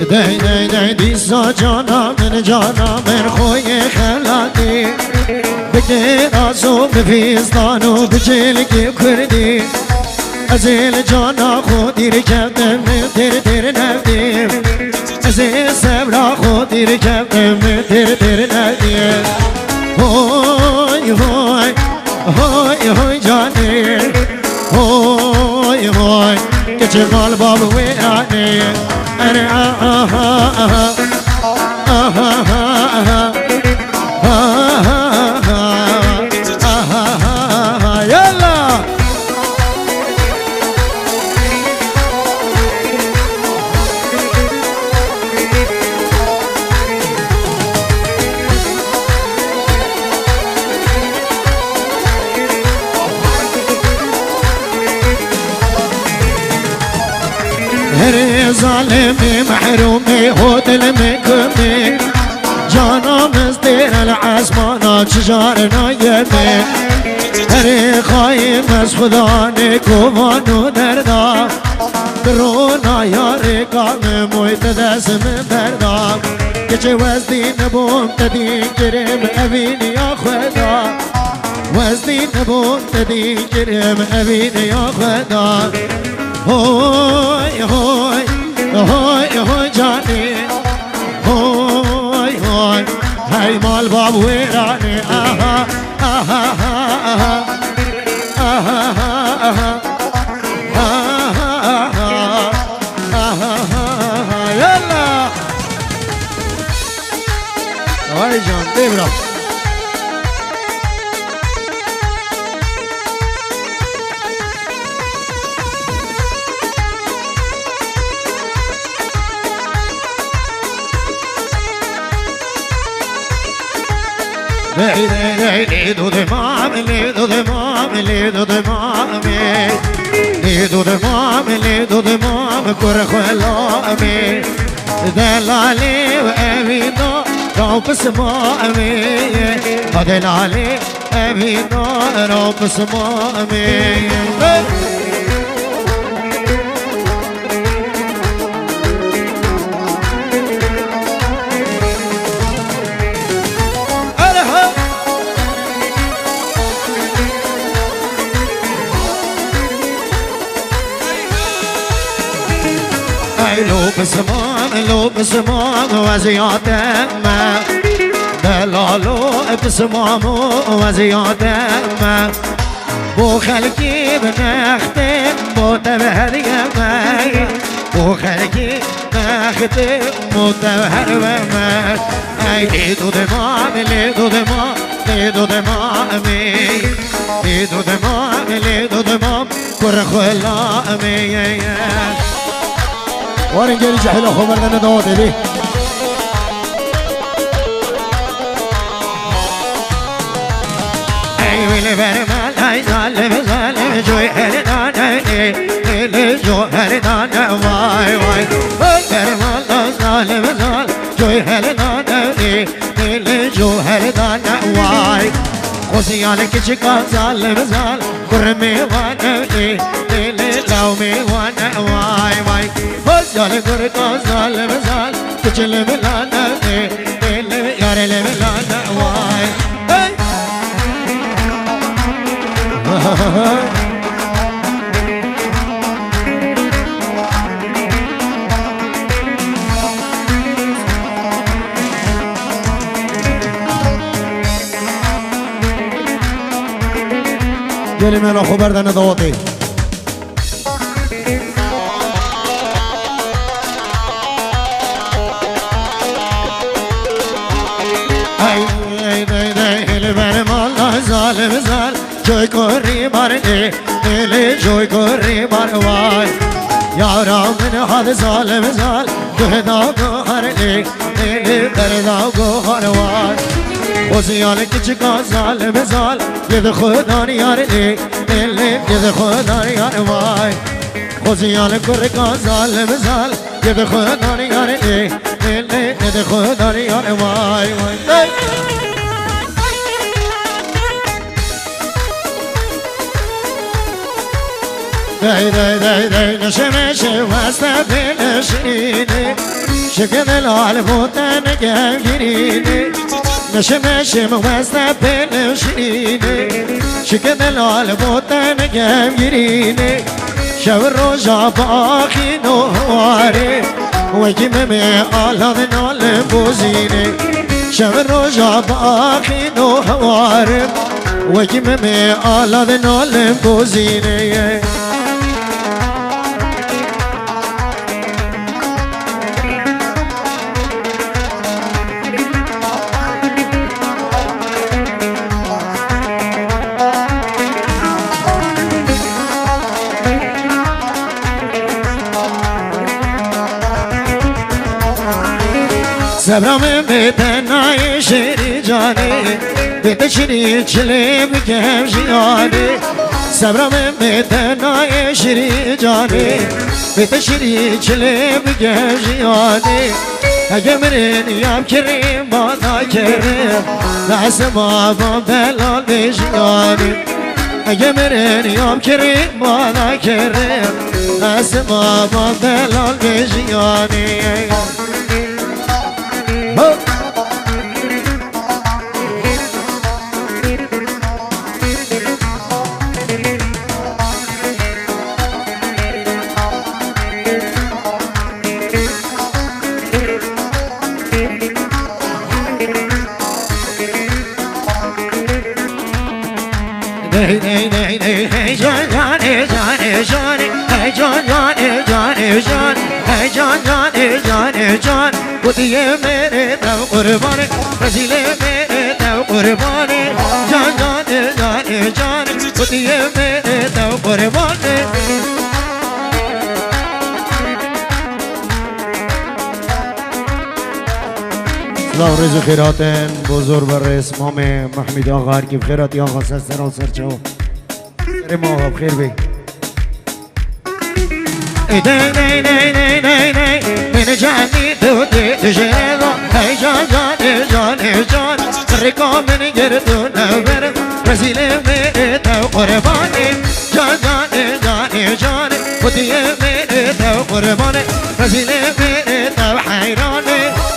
دی دی دی دیسا جانا من خوی خلاتی بگه رازو بفیزدانو بجلگی کردی ازیل جانا خودی رکبتم تیر نبدیم ازیل سبرا خودی رکبتم تیر نبدیم هوی هوی هوی هوی جانی هوی هوی که چغال بابا ویرانی اره آها آها آها آها يلا هري ظالمي محرومي هود المكمي جانا مزدير العزمانا تجارنا يمي هري خايم از خداني كوانو دردا درونا ياري قام مويت دس من بردا كچه وزدين بوم تدين كرم أبيني يا خدا وزدين بوم تدين كرم أبيني يا خدا هوي هوي هوي هوي جاني هوي هوي هاي مال باب ويراني آها آها آها آها آها آها يلا هاي جان ديبرا لیدو دمام لیدو دمام لیدو دمام لیدو دمام لیدو دمام کر خلامی دلالی و اوینا رو بسمامی دلالی اوینا رو بسمامی لو بسمام وزيادم دلالو بسمام وزيادم بو خلقي بنختم بو تبهريم بو خلقي نختم بو تبهريم اي ليدو دمام ليدو دمام ليدو دمام ليدو دمام ليدو دمام كر خلامي وارن جري جحيل اخو مردنا دواتي ليه ايوه اللي برمال هاي ظالم ظالم جوي هلدانا اللي جو هلدانا واي واي برمال ظالم ظالم جوي هلدانا اللي جو هلدانا واي خوزي عليك شكا ظالم ظالم كرمي وانا اللي لومي وانا واي واي يالي قرقا ظالم ظالم تجل ملانا ياري ملانا واي يالي مالا خبر دانا دواتي ظالم ظالم جوی کوری مارنی دلی جوی کوری ماروای یارا من حد ظالم ظالم گهدا گوهرنی دلی دردا گوهروای خوزیان کچکا ظالم ظالم ید خدا نیارنی دلی ید خدا نیاروای خوزیان کرکا ظالم ظالم ید خدا نیارنی دلی ید خدا نیاروای دای دای دای دای نشه نشه واسه دلشینه شكل العالبوتان جايريني نشم وستبل شريني شكل العالبوتان جايريني شو الرجع باقي نواري وجممي على ذنال بوزيني شو الرجع باقي نواري وجممي على ذنال بوزيني سبرم بتنای شری جانی بتشری چلی بکم جیانی سبرم بتنای شری جانی بتشری چلی بکم جیانی اگه مرین یام کریم بادا کریم لازم با بلال بجیانی اگه مرین یام کریم بادا کریم لازم با بلال بجیانی ودي मेरे तब कुर्बानी रसीले मेरे तब कुर्बानी जान जान जान जान ودي मेरे तब कुर्बानी سلام رز خیراتن بزرگ بر اسمام محمد آقا هر کی بخیرات یا آقا سر و سرچو سر ما آقا بخیر بی من جانی تو تجربه ای جان جان جان جان رکا من گردو نبر رسیل میره تو قربانی جان جان جان جان خودی میره تو قربانی رسیل میره تو حیرانی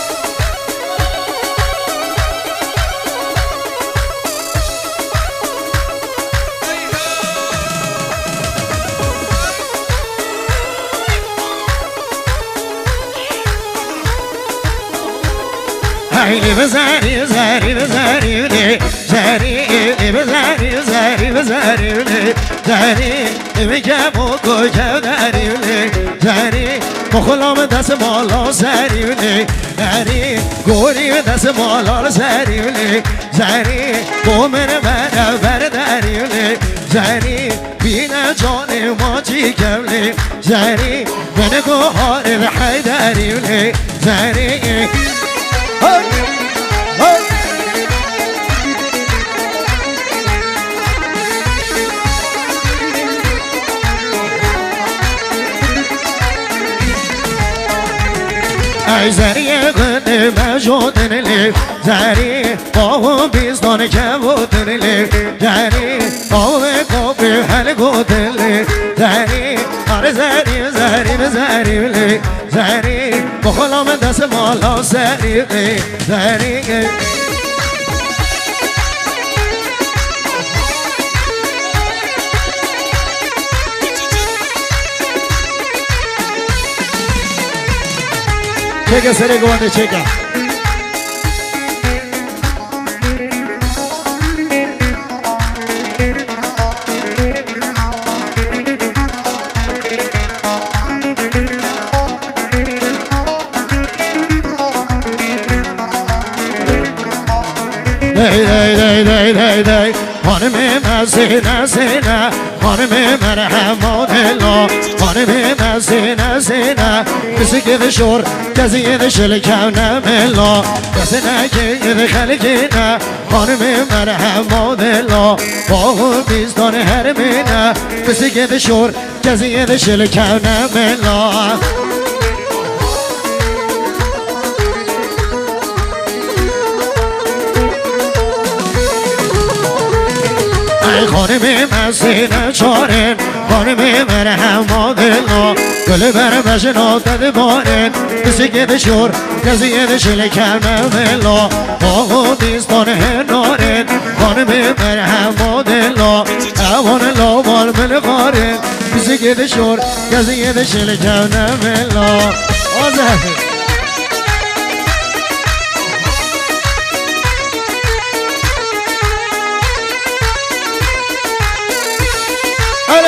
زاري بزاري زاري بزاري ولي زاري بزاري زاري بزاري ولي زاري بجابو كوجا داري ولي زاري مخلوم دس مالا زاري ولي زاري غوري دس مالا زاري ولي زاري قومن بنا برداري ولي زاري بينا جاني ماجي كملي زاري من قهار بحيداري ولي زاري ای زری گند مجودن لی زری باو بیستان که بودن لی زری باو کبی هل گودن لی زری آره زری زری بزری لی زری بخلام دست مالا زری لی زری Checa, seré comando, checa. Day Hanımı mesine sine Hanımı merhamet illa Hanımı mesine sine Kızı gidi şor Kızı gidi şil kevne milla Kızına gidi halkine Hanımı merhamet illa Bahu bizdan her mine Kızı gidi şor Kızı gidi şil kevne milla خانم مسین چارن خانم مرحمت الله گل بر مجنو تدبانه بسیگه شور کزیه شلکم ملا آقا دیستان هناره خانم مرهم و دلا اوان لاوان ملغاره بسیگه شور کزیه شلکم ملا آزه هره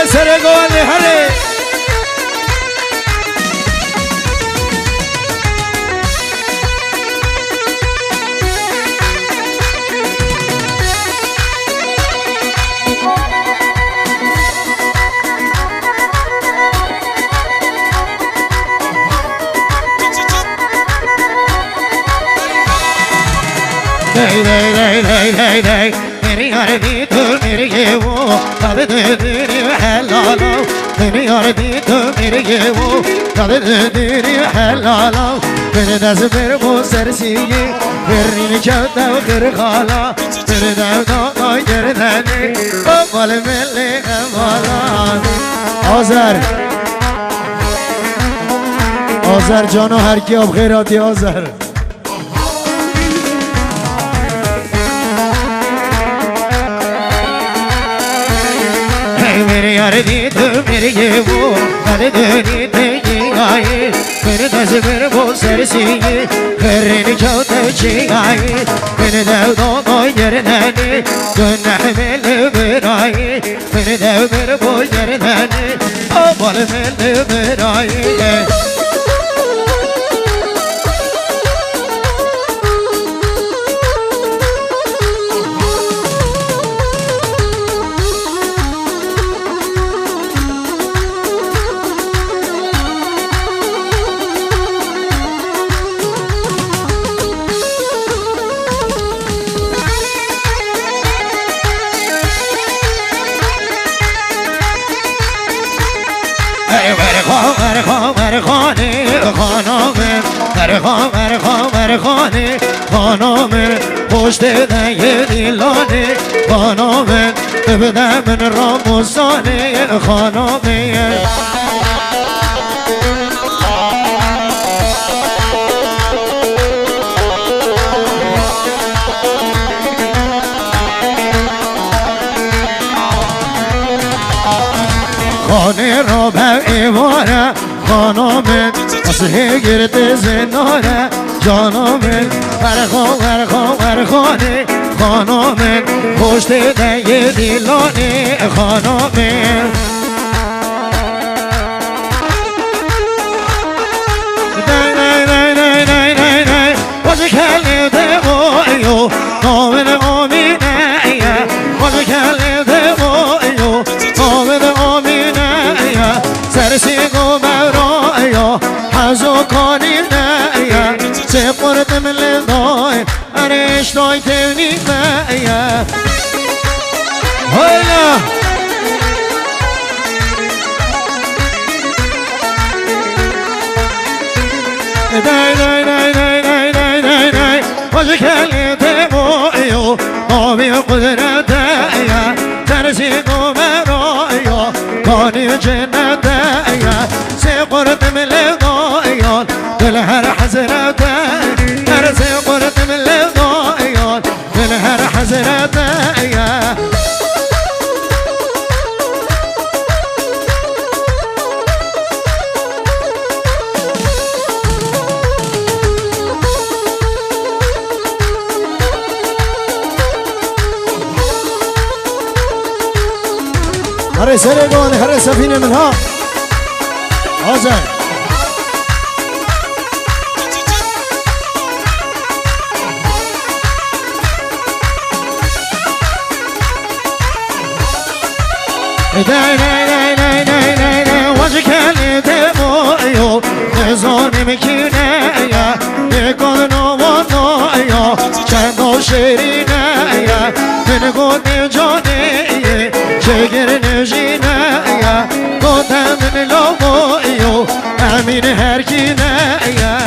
سره گوالی هره Hey, hey, hey, hey, hey, hey. Meri ardi tu meri yevo, tabe diri halalo. Meri ardi tu meri yevo, tabe diri halalo. Beni daz bir bu sersiye, verini çata kır khala. Beni davda ay gerdani, amal mele amalan. Azar, Azar cano her ki ab khairati Azar. मेरे यार दी तो मेरे ये वो अरे धनी थे ये आए मेरे दस मेरे वो सर से ये करने चाहते चे आए मेरे देव दो कोई जरदाने गुनाह में ले मेराए मेरे देव मेरे वो जरदाने ओ बोल में ले मेराए خانم پشت دنگ دیلانه خانم ببدم من راموسانه خانم خانه را به ایوانه خانم اصله گرد زنانه جانم ورخانه خانم پشت دنگ دیلانه خانم واسه کلی دمایو نامن آمینه واسه کلی دمایو نامن آمینه سرسی گو برایا حزو کانینه سپرت من لدای ارش دای تونی بیا هلا دای دای دای دای دای دای دای دای واسه کلی دمایو آبی قدرت یا ترسی گو برایا کانی جنت یا سپرت من لدای دل هر حضرت هر سپرت من لدای دل هر حضرت یا هر سرگان هر سفینه منها آزاد دای دای دای دای دای دای دای واسه کلی دمایو نزار نمیکنه یا نگاه نوانه یا چند و شیرینه یا بنگو نجانه چگر نجینه یا گفتم من لامایو امین هر کینه یا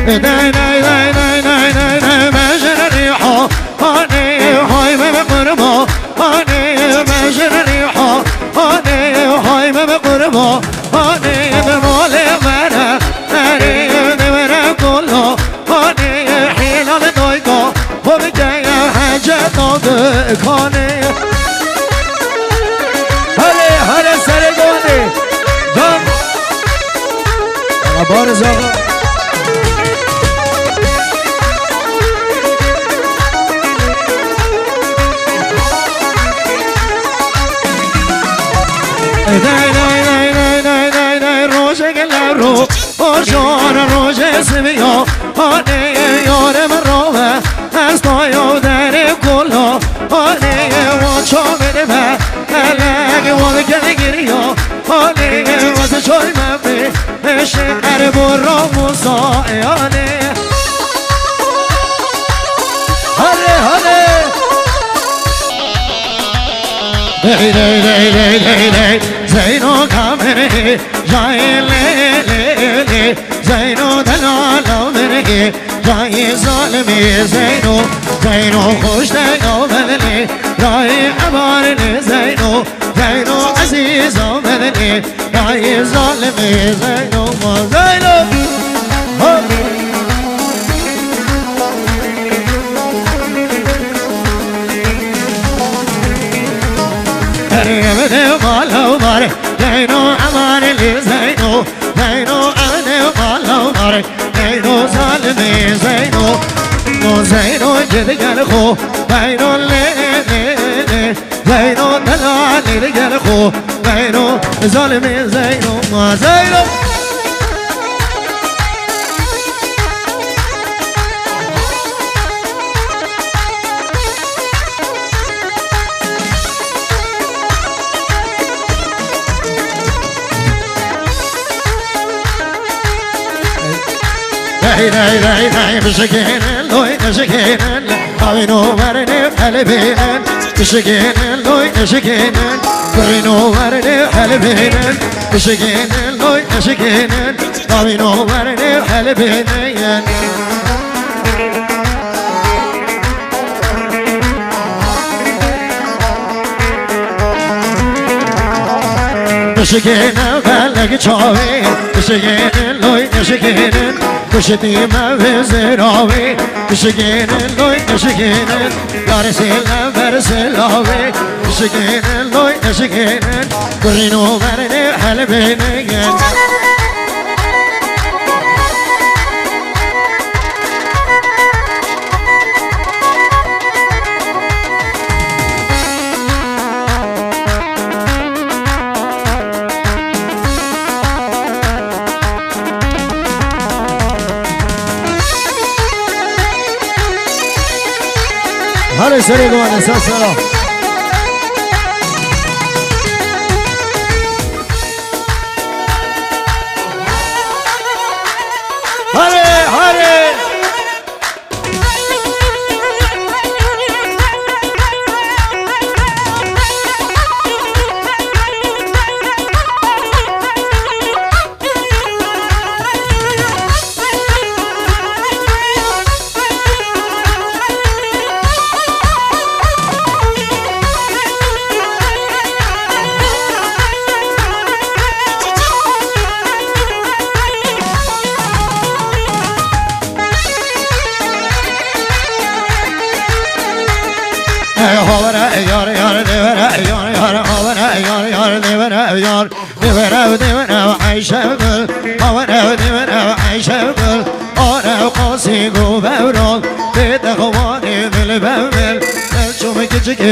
داي داي داي داي داي داي داي ماشر ريحه هاني هاي ما بقربه هاني ماشر ريحه هاني هاي ما بقربه هاني بمولي منا هاني بمنا كله هاني حيل دويكو وبجاي حاجة ضدك هاني هلا هلا سرقوني دم بارز آقا داي داي داي داي داي داي داي روشه قلبرو وشون روشه سبيو هاني يورم روه استايو داري كله هاني وشو بدبه هلاقي وذكر قريو هاني وزشوي مبي الشعر برو مصائي هاني هاني هاني داي داي داي داي داي داي زينو كامري جاي لي لي لي زينو دلالو مري جاي ظالمي زينو زينو خوش ديو بدلي راي عبارني زينو زينو عزيزو بدلي راي ظالمي زينو ما زينو بدي مالو ماري زينو عماري لي زينو زينو أنا مالو ماري زينو ظالمي زينو مو زينو جد قلخو زينو لي لي لي زينو دلالي لقلخو زينو ظالمي زينو ما زينو داي داي داي داي بشكين لوي نشكين قاوينو ورني قلبين بشكين لوي نشكين قاوينو ورني قلبين بشكين لوي نشكين قاوينو ورني قلبين بشكين بلق شاوي بشكين لوي نشكين كشتي ما في زراوي كشكين لوي كشكين يارسل برسلاوي كشكين لوي كشكين كرينو مرني حلبين هلا سريقوا على اساس سلام هلا هلا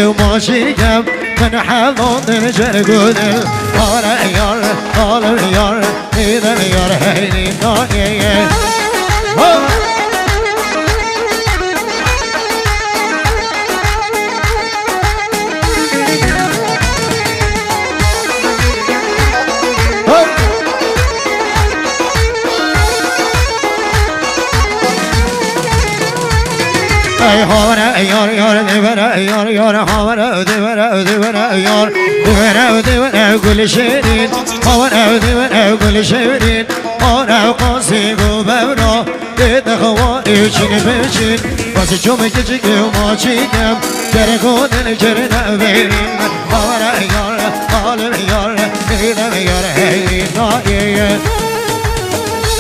وماشيكم من حظون جرقود هلا يار هلا يار إذا يار هيني ناقية هورا يار يار دبرا يار يار هورا دبرا دبرا يار دبرا دبرا كل شيرين هورا دبرا كل شيرين هورا قاسي ببرا ده خواری چین بچین واسه چوم کچی ما چیکم کرگو دل کرده بریم آره یار حالم یار میدم یار هی نایه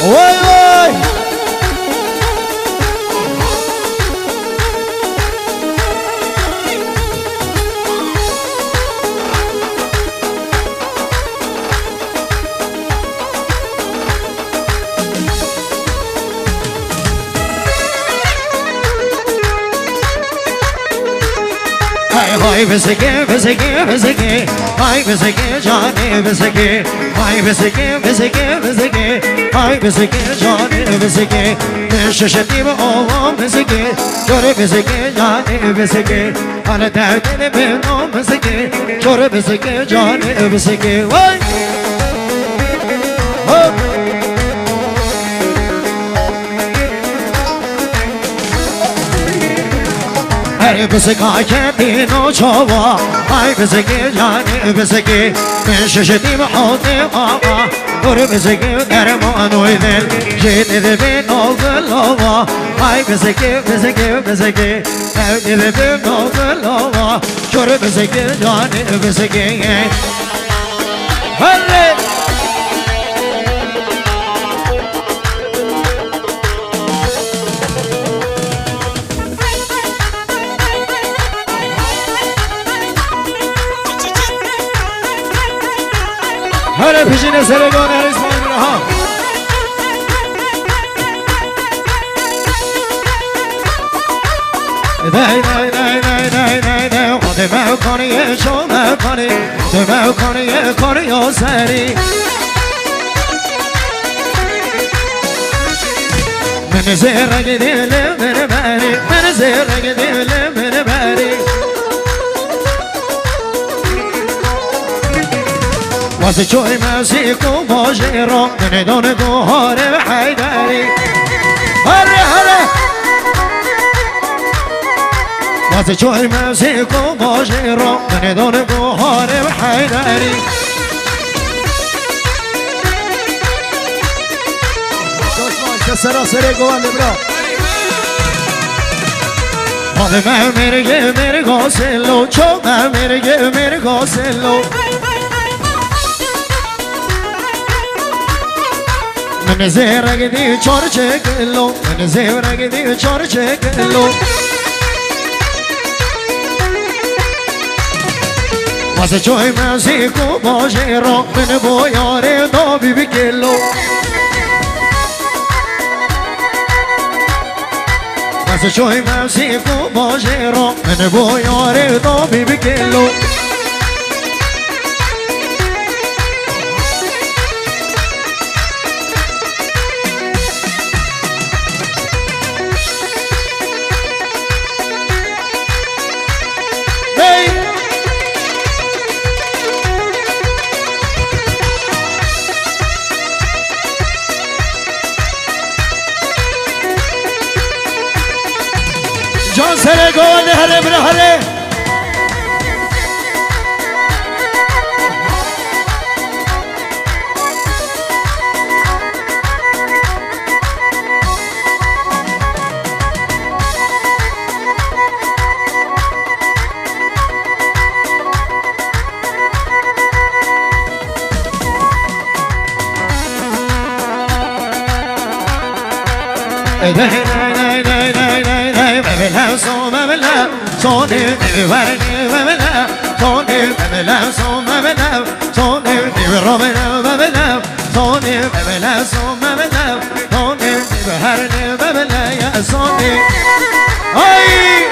وای وای Ay besike besike besike ay besike jane besike ay besike besike besike ay besike jane besike şaşırdım oğlum besike göre besike jane besike hala derdine ben o besike göre besike jane besike vay hop Hey besike kendin o çova ay besike jane besike ben şaşırdım oğlum ama Dur besike derman oydel Jede ben oğluma ay besike besike besike Evde ben oğluma Kör besike jane besike Hadi Hadi peşine Seragon her İsmail Raha Day day day day day day day O deme konuya şome koni Deme konuya konuya seri Men zerre gidelim beni beni Men zerre gidelim beni beni واسه چوی مسیح و باشه را دندان گوهار حیدری هره هره واسه چوی مسیح و باشه را دندان گوهار حیدری سراسر گوانده برا حاله من میره گاسلو چو من میره گاسلو من زهره گدی چار چکلو من زهره گدی چار چکلو واسه چوی مسیکو باشه را من بایاره دا بی کلو واسه چوی مسیکو باشه را من بایاره دا بی کلو جان سر گوانده هره برا هره Sonu verdi memela, sonu memela, sonu memela, sonu verdi memela, sonu memela, sonu memela, sonu verdi memela ya sonu. Ay!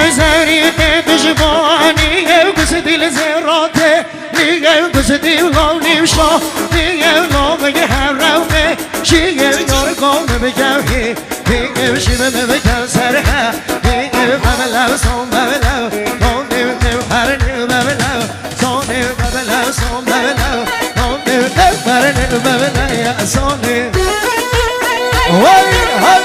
Ezerite düşmani ev kızı dil zerrate, niye kızı dil gavnim şah, niye lomge herravme, şiye yor gavme becahi, niye şime becan serha, niye memela son memela, son niye harni memela, son niye memela son memela, son niye harni memela ya son niye. Vay hay.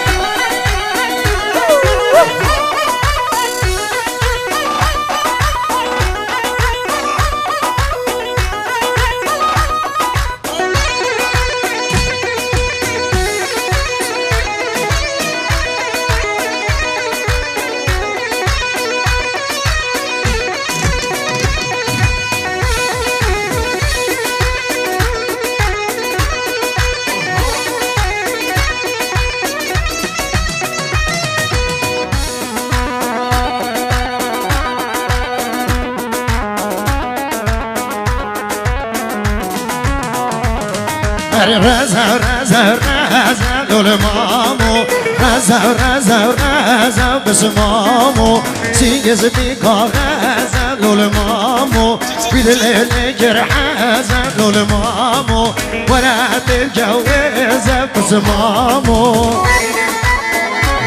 رزا رزا رزا لول مامو رزا رزا رزا بسمامو سيجز بكاغزا لول مامو بالليل جرحزا لول مامو ولا تتجوز بسمامو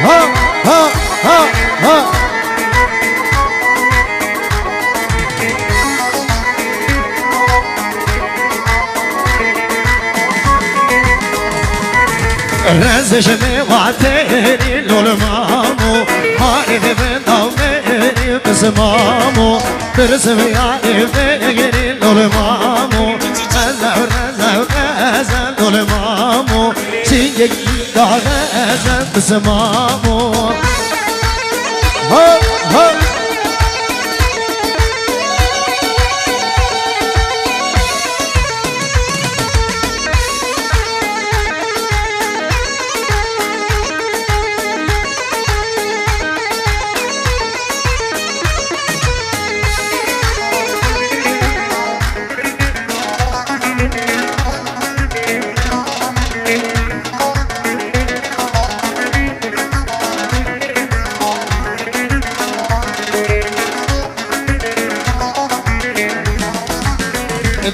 ها ها ها ها رزش میواتری لول مامو هاری بنداوری بسمامو برسم یاری بگیری لول مامو رزا رزا رزا لول مامو سینگی دارزا بسمامو ها ها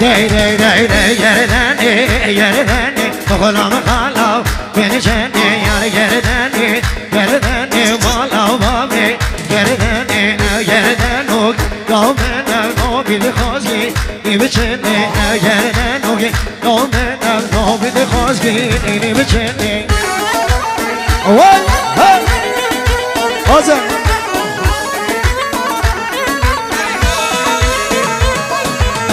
داي داي داي داي يرداني يرداني غلام خلاو بين جني يا يرداني يرداني مالاو بابي يرداني يردانوك قومنا نوبي لخوزي يبتشني يردانوك قومنا نوبي لخوزي يبتشني وال ها أوزن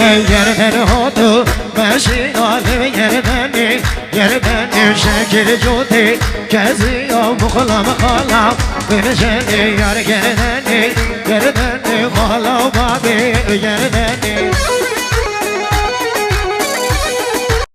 يردن هاتو ماشي عالم يردني يردني شكل جوتي كزي أو مخلا مخلا بنشني يردني يردني مخلا بابي يردني